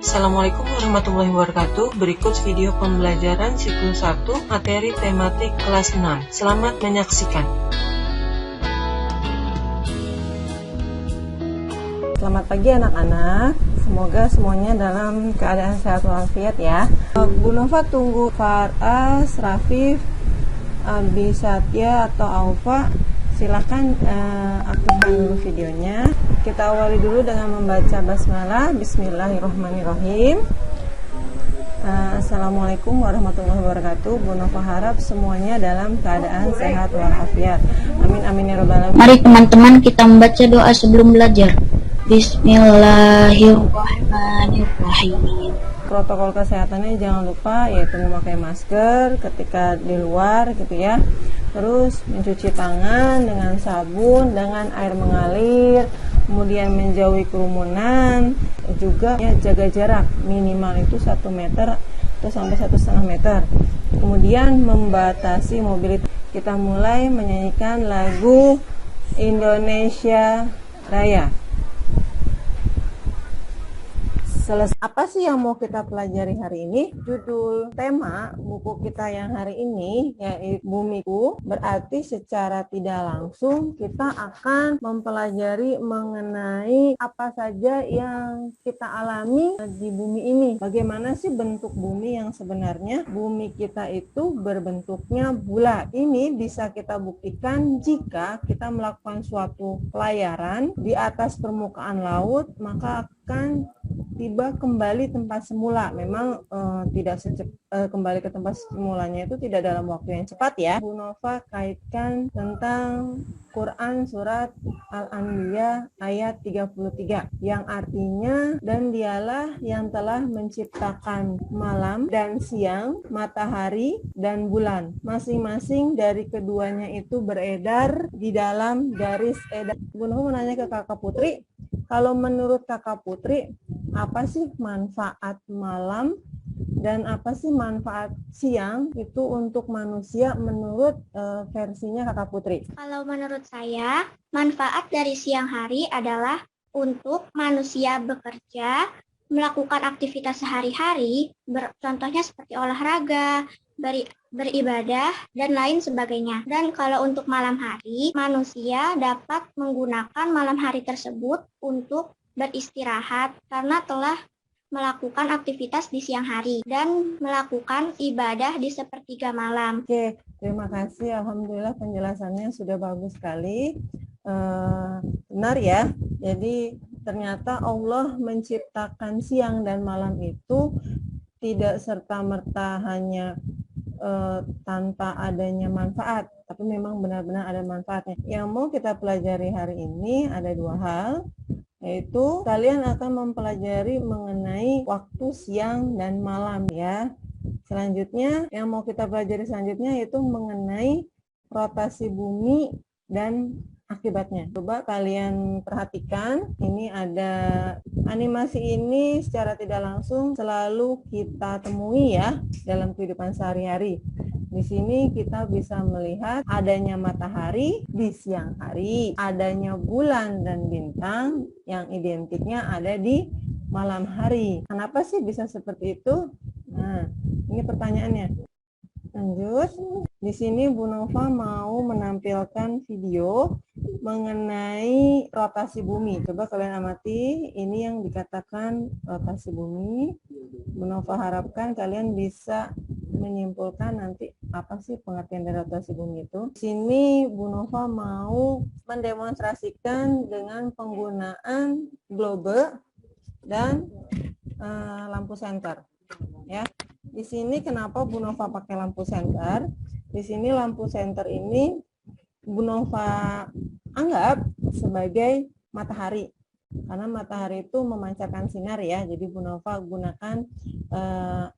Assalamualaikum warahmatullahi wabarakatuh. Berikut video pembelajaran siklus 1 materi tematik kelas 6. Selamat menyaksikan. Selamat pagi anak-anak. Semoga semuanya dalam keadaan sehat walafiat ya. Bu Nova tunggu Faras, Rafif, Abi Satya atau Aufa. Silahkan aktifkan dulu videonya. Kita awali dulu dengan membaca basmalah. Bismillahirrahmanirrahim. Assalamualaikum warahmatullahi wabarakatuh. Bu Nova harap semuanya dalam keadaan sehat walafiat. Amin amin ya rabbal alamin. Mari teman-teman kita membaca doa sebelum belajar. Bismillahirrahmanirrahim. Protokol kesehatannya jangan lupa, yaitu memakai masker ketika di luar gitu ya. Terus mencuci tangan dengan sabun, dengan air mengalir, kemudian menjauhi kerumunan, juga ya, jaga jarak minimal itu 1 meter atau sampai 1,5 meter. Kemudian membatasi mobilitas. Kita mulai menyanyikan lagu Indonesia Raya. Apa sih yang mau kita pelajari hari ini? Judul tema buku kita yang hari ini yaitu Bumiku. Berarti secara tidak langsung kita akan mempelajari mengenai apa saja yang kita alami di bumi ini. Bagaimana sih bentuk bumi yang sebenarnya? Bumi kita itu berbentuknya bulat. Ini bisa kita buktikan jika kita melakukan suatu pelayaran di atas permukaan laut, maka akan tiba kembali tempat semula. Memang tidak kembali ke tempat semulanya itu tidak dalam waktu yang cepat ya. Bu Nova kaitkan tentang Quran surat Al-Anbiya ayat 33 yang artinya, dan dialah yang telah menciptakan malam dan siang, matahari dan bulan. Masing-masing dari keduanya itu beredar di dalam garis edar. Bu Nova menanya ke Kakak Putri, kalau menurut Kakak Putri, apa sih manfaat malam dan apa sih manfaat siang itu untuk manusia menurut versinya Kakak Putri? Kalau menurut saya, manfaat dari siang hari adalah untuk manusia bekerja, melakukan aktivitas sehari-hari, contohnya seperti olahraga, beribadah, dan lain sebagainya. Dan kalau untuk malam hari, manusia dapat menggunakan malam hari tersebut untuk beristirahat karena telah melakukan aktivitas di siang hari dan melakukan ibadah di sepertiga malam. Oke, terima kasih. Alhamdulillah penjelasannya sudah bagus sekali. Benar ya. Jadi ternyata Allah menciptakan siang dan malam itu tidak serta-merta hanya tanpa adanya manfaat, tapi memang benar-benar ada manfaatnya. Yang mau kita pelajari hari ini ada 2 hal, yaitu kalian akan mempelajari mengenai waktu siang dan malam ya. Selanjutnya yang mau kita pelajari selanjutnya yaitu mengenai rotasi bumi dan akibatnya. Coba kalian perhatikan, ini ada animasi ini secara tidak langsung selalu kita temui ya dalam kehidupan sehari-hari. Di sini kita bisa melihat adanya matahari di siang hari, adanya bulan dan bintang yang identiknya ada di malam hari. Kenapa sih bisa seperti itu? Nah, ini pertanyaannya. Lanjut. Di sini Bu Nova mau menampilkan video mengenai rotasi bumi. Coba kalian amati, ini yang dikatakan rotasi bumi. Bu Nova harapkan kalian bisa menyimpulkan nanti apa sih pengertian dari rotasi bumi itu. Di sini Bu Nova mau mendemonstrasikan dengan penggunaan globe dan lampu senter. Ya. Di sini kenapa Bu Nova pakai lampu senter? Di sini lampu senter ini Bu Nova anggap sebagai matahari. Karena matahari itu memancarkan sinar ya. Jadi Bu Nova gunakan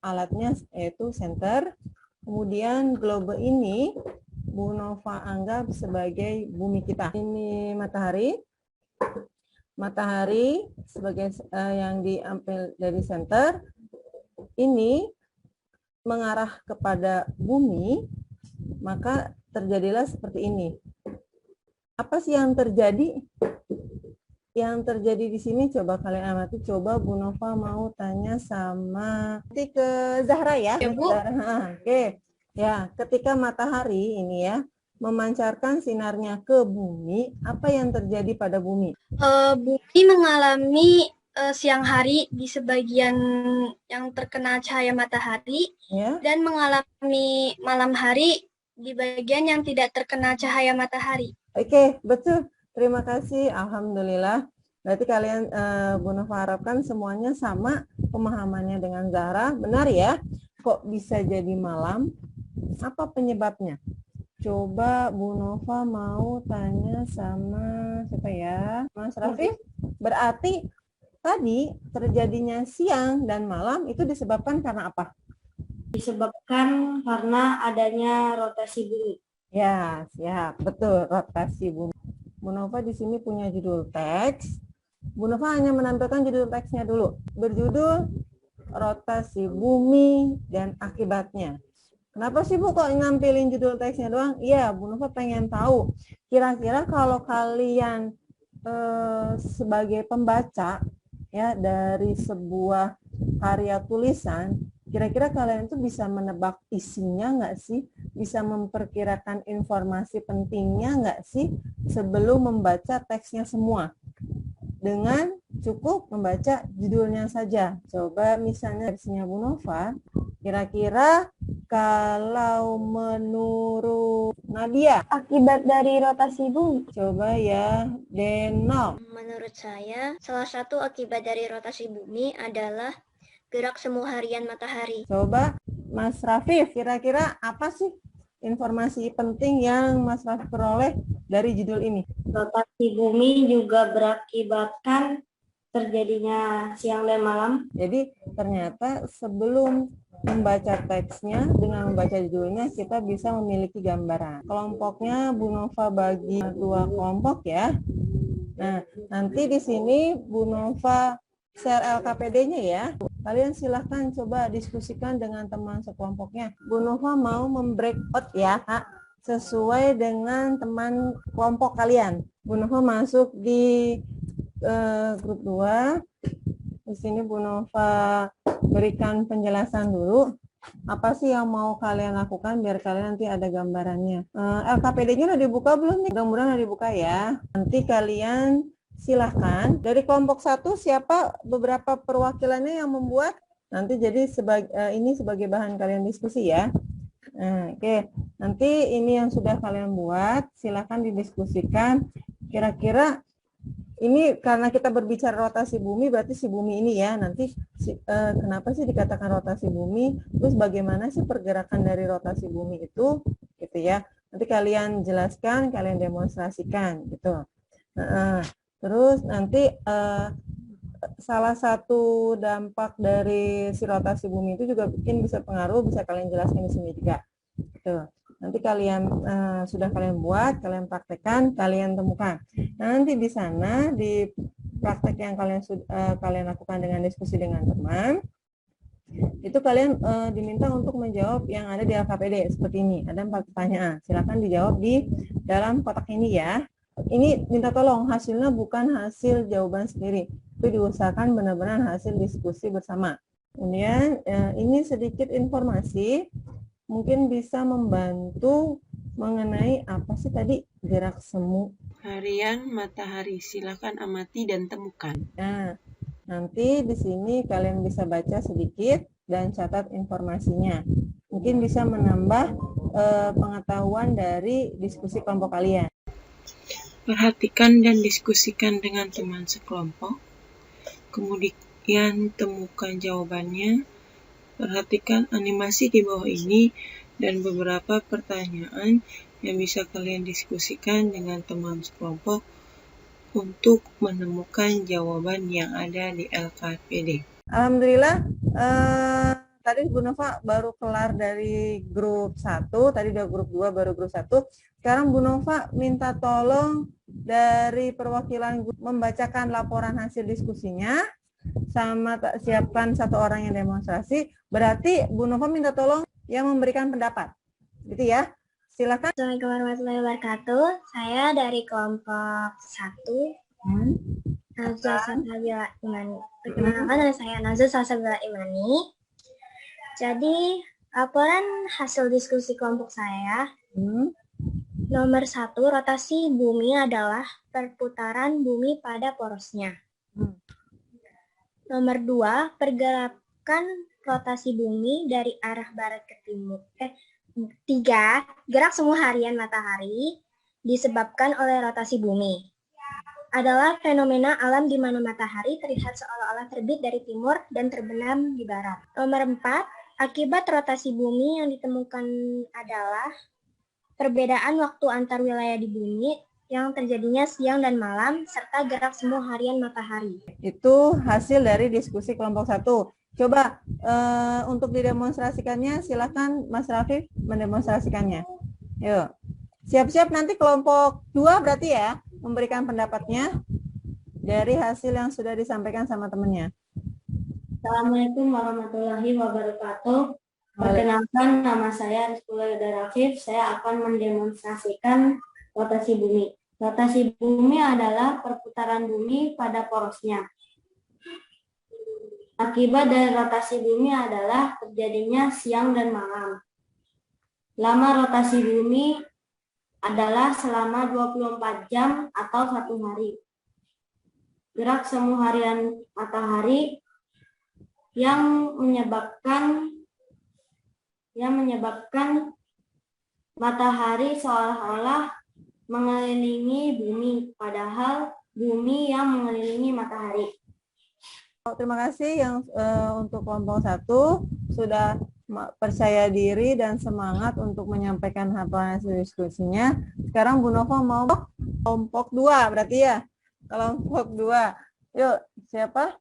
alatnya yaitu senter. Kemudian globe ini Bu Nova anggap sebagai bumi kita. Ini matahari. Matahari sebagai yang diambil dari senter. Ini mengarah kepada bumi, maka terjadilah seperti ini. Apa sih yang terjadi? yang terjadi di sini coba kalian amati. Coba Bu Nova mau tanya sama nanti ke Zahra ya. Ya, Bu. Zahra. Oke. Ya, ketika matahari ini ya memancarkan sinarnya ke bumi, apa yang terjadi pada bumi? Bumi mengalami siang hari di sebagian yang terkena cahaya matahari Ya. dan mengalami malam hari di bagian yang tidak terkena cahaya matahari. Oke, betul. Terima kasih. Alhamdulillah. Berarti kalian Bu Nova harapkan semuanya sama pemahamannya dengan Zahra. Benar ya? Kok bisa jadi malam? Apa penyebabnya? Coba Bu Nova mau tanya sama siapa ya? Mas Raffi. Berarti tadi terjadinya siang dan malam itu disebabkan karena apa? Disebabkan karena adanya rotasi bumi. Ya, siap. Betul, rotasi bumi. Bu Nova di sini punya judul teks. Bu Nova hanya menampilkan judul teksnya dulu. Berjudul Rotasi Bumi dan Akibatnya. Kenapa sih Bu kok nampilin judul teksnya doang? Iya, Bu Nova pengen tahu. Kira-kira kalau kalian sebagai pembaca ya dari sebuah karya tulisan, kira-kira kalian tuh bisa menebak isinya nggak sih? Bisa memperkirakan informasi pentingnya nggak sih sebelum membaca teksnya semua? Dengan cukup membaca judulnya saja. Coba misalnya versinya Bu Nova, kira-kira kalau menurut Nadia, Akibat dari rotasi bumi. coba ya Denok. Menurut saya, salah satu akibat dari rotasi bumi adalah gerak semu harian matahari. Coba Mas Rafif, kira-kira apa sih informasi penting yang Mas Rafif peroleh dari judul ini? Rotasi bumi juga berakibatkan terjadinya siang dan malam. Jadi ternyata sebelum membaca teksnya dengan membaca judulnya kita bisa memiliki gambaran. Kelompoknya Bu Nova bagi 2 kelompok ya. Nah, nanti di sini Bu Nova share LKPD-nya ya. Kalian silahkan coba diskusikan dengan teman sekelompoknya. Bu Nova mau membreakout ya, Kak, sesuai dengan teman kelompok kalian. Bu Nova masuk di grup 2. Di sini Bu Nova berikan penjelasan dulu. Apa sih yang mau kalian lakukan biar kalian nanti ada gambarannya. LKPD-nya udah dibuka belum nih? Mudah-mudahan udah dibuka ya. Nanti kalian silahkan. Dari kelompok 1 siapa beberapa perwakilannya yang membuat? Nanti jadi ini sebagai bahan kalian diskusi ya. Oke. Nanti ini yang sudah kalian buat, silahkan didiskusikan. Kira-kira ini karena kita berbicara rotasi bumi, berarti si bumi ini ya, nanti kenapa sih dikatakan rotasi bumi, terus bagaimana sih pergerakan dari rotasi bumi itu, gitu ya. Nanti kalian jelaskan, kalian demonstrasikan, gitu. Terus nanti salah satu dampak dari si rotasi bumi itu juga mungkin bisa pengaruh, bisa kalian jelaskan di sini juga. Gitu. Nanti kalian sudah kalian buat, kalian praktekkan, kalian temukan. Nanti di sana di praktek yang kalian lakukan dengan diskusi dengan teman, itu kalian diminta untuk menjawab yang ada di LKPD seperti ini. Ada 4 pertanyaan. Silakan dijawab di dalam kotak ini ya. Ini minta tolong hasilnya bukan hasil jawaban sendiri, tapi diusahakan benar-benar hasil diskusi bersama. Kemudian ini sedikit informasi mungkin bisa membantu mengenai apa sih tadi gerak semu Harian matahari, silakan amati dan temukan. Nah, nanti di sini kalian bisa baca sedikit dan catat informasinya. Mungkin bisa menambah pengetahuan dari diskusi kelompok kalian. Perhatikan dan diskusikan dengan teman sekelompok. Kemudian temukan jawabannya. Perhatikan animasi di bawah ini dan beberapa pertanyaan yang bisa kalian diskusikan dengan teman sekelompok untuk menemukan jawaban yang ada di LKPD. Alhamdulillah, tadi Bu Nova baru kelar dari grup 1, tadi udah grup 2, baru grup 1. Sekarang Bu Nova minta tolong dari perwakilan grup membacakan laporan hasil diskusinya, sama siapkan 1 orang yang demonstrasi. Berarti Bu Nova minta tolong yang memberikan pendapat, gitu ya. Silakan. Assalamualaikum warahmatullahi wabarakatuh. Saya dari kelompok 1. Nazza Salsabila Imani. Perkenalkan, nama saya Nazza Salsabila Imani. Jadi, laporan hasil diskusi kelompok saya. Nomor 1, rotasi bumi adalah perputaran bumi pada porosnya. Nomor 2, pergerakan rotasi bumi dari arah barat ke timur. 3, gerak semu harian matahari disebabkan oleh rotasi bumi. Adalah fenomena alam di mana matahari terlihat seolah-olah terbit dari timur dan terbenam di barat. Nomor 4, akibat rotasi bumi yang ditemukan adalah perbedaan waktu antar wilayah di bumi yang terjadinya siang dan malam, serta gerak semu harian matahari. Itu hasil dari diskusi kelompok 1. Coba untuk didemonstrasikannya, silakan Mas Rafif mendemonstrasikannya. Yuk. Siap-siap nanti kelompok 2 berarti ya, memberikan pendapatnya dari hasil yang sudah disampaikan sama temennya. Assalamualaikum warahmatullahi wabarakatuh. Perkenalkan, nama saya Rizkula Yuda Rafif. Saya akan mendemonstrasikan rotasi bumi. Rotasi bumi adalah perputaran bumi pada porosnya. Akibat dari rotasi bumi adalah terjadinya siang dan malam. Lama rotasi bumi adalah selama 24 jam atau 1 hari. Gerak semu harian matahari yang menyebabkan matahari seolah-olah mengelilingi bumi, padahal bumi yang mengelilingi matahari. Terima kasih yang untuk kelompok 1 sudah percaya diri dan semangat untuk menyampaikan hasil diskusinya. Sekarang Bu Nova mau kelompok 2 berarti ya? Kelompok 2. Yuk, siapa?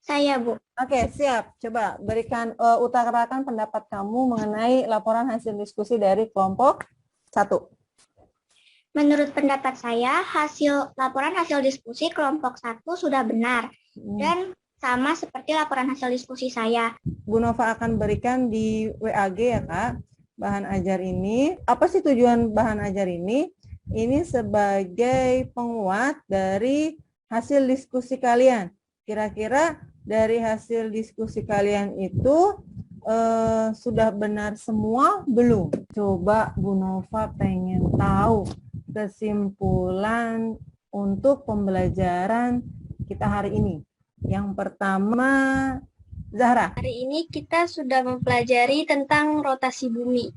Saya, Bu. Oke, siap. Coba berikan utarakan pendapat kamu mengenai laporan hasil diskusi dari kelompok 1. Menurut pendapat saya, laporan hasil diskusi kelompok 1 sudah benar dan sama seperti laporan hasil diskusi saya. Bu Nova akan berikan di WAG ya Kak, bahan ajar ini. Apa sih tujuan bahan ajar ini? Ini sebagai penguat dari hasil diskusi kalian. Kira-kira dari hasil diskusi kalian itu sudah benar semua belum? Coba Bu Nova pengen tahu kesimpulan untuk pembelajaran kita hari ini. Yang pertama, Zahra. Hari ini kita sudah mempelajari tentang rotasi bumi.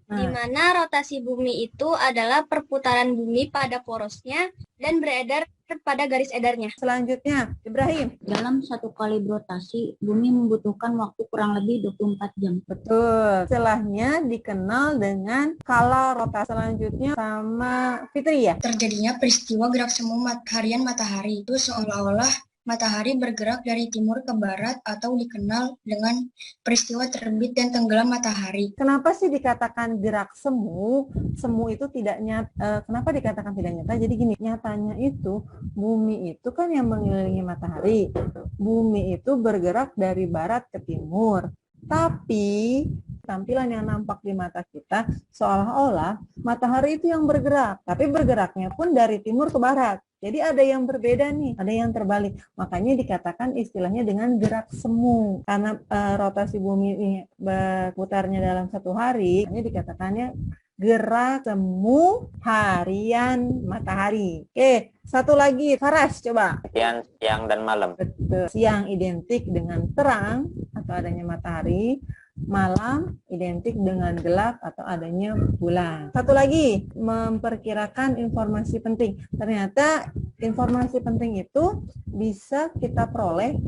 Di mana rotasi bumi itu adalah perputaran bumi pada porosnya dan beredar pada garis edarnya. Selanjutnya, Ibrahim. Dalam satu kali berotasi, bumi membutuhkan waktu kurang lebih 24 jam. Betul. Istilahnya dikenal dengan skala rotasi. Selanjutnya sama Fitri ya. Terjadinya peristiwa gerak semu harian matahari. Itu seolah-olah matahari bergerak dari timur ke barat atau dikenal dengan peristiwa terbit dan tenggelam matahari. Kenapa sih dikatakan gerak semu? Semu itu tidak nyata. Kenapa dikatakan tidak nyata? Jadi gini, nyatanya itu bumi itu kan yang mengelilingi matahari. Bumi itu bergerak dari barat ke timur. Tapi tampilan yang nampak di mata kita seolah-olah matahari itu yang bergerak. Tapi bergeraknya pun dari timur ke barat. Jadi ada yang berbeda nih, ada yang terbalik. Makanya dikatakan istilahnya dengan gerak semu. Karena rotasi bumi ini berputarnya dalam 1 hari, ini dikatakannya gerak semu harian matahari. Oke, satu lagi, Faras, coba. Siang dan malam. Betul. Siang identik dengan terang atau adanya matahari. Malam identik dengan gelap atau adanya bulan. Satu lagi, memperkirakan informasi penting. Ternyata informasi penting itu bisa kita peroleh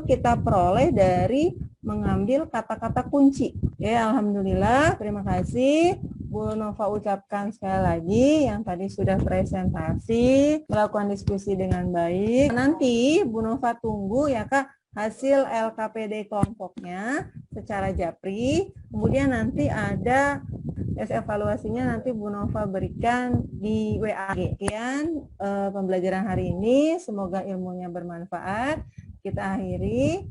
dari mengambil kata-kata kunci. Ya, alhamdulillah, terima kasih. Bu Nova ucapkan sekali lagi yang tadi sudah presentasi, melakukan diskusi dengan baik. Nanti Bu Nova tunggu ya Kak hasil LKPD kelompoknya secara japri, kemudian nanti ada tes evaluasinya nanti Bu Nova berikan di WAG. Sekian pembelajaran hari ini, semoga ilmunya bermanfaat. kita akhiri.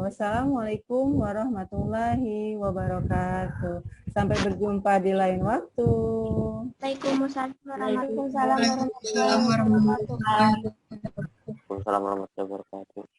Wassalamualaikum warahmatullahi wabarakatuh. Sampai berjumpa di lain waktu. Waalaikumsalam warahmatullahi Waalaikumsalam warahmatullahi wabarakatuh. Waalaikumsalam warahmatullahi wabarakatuh.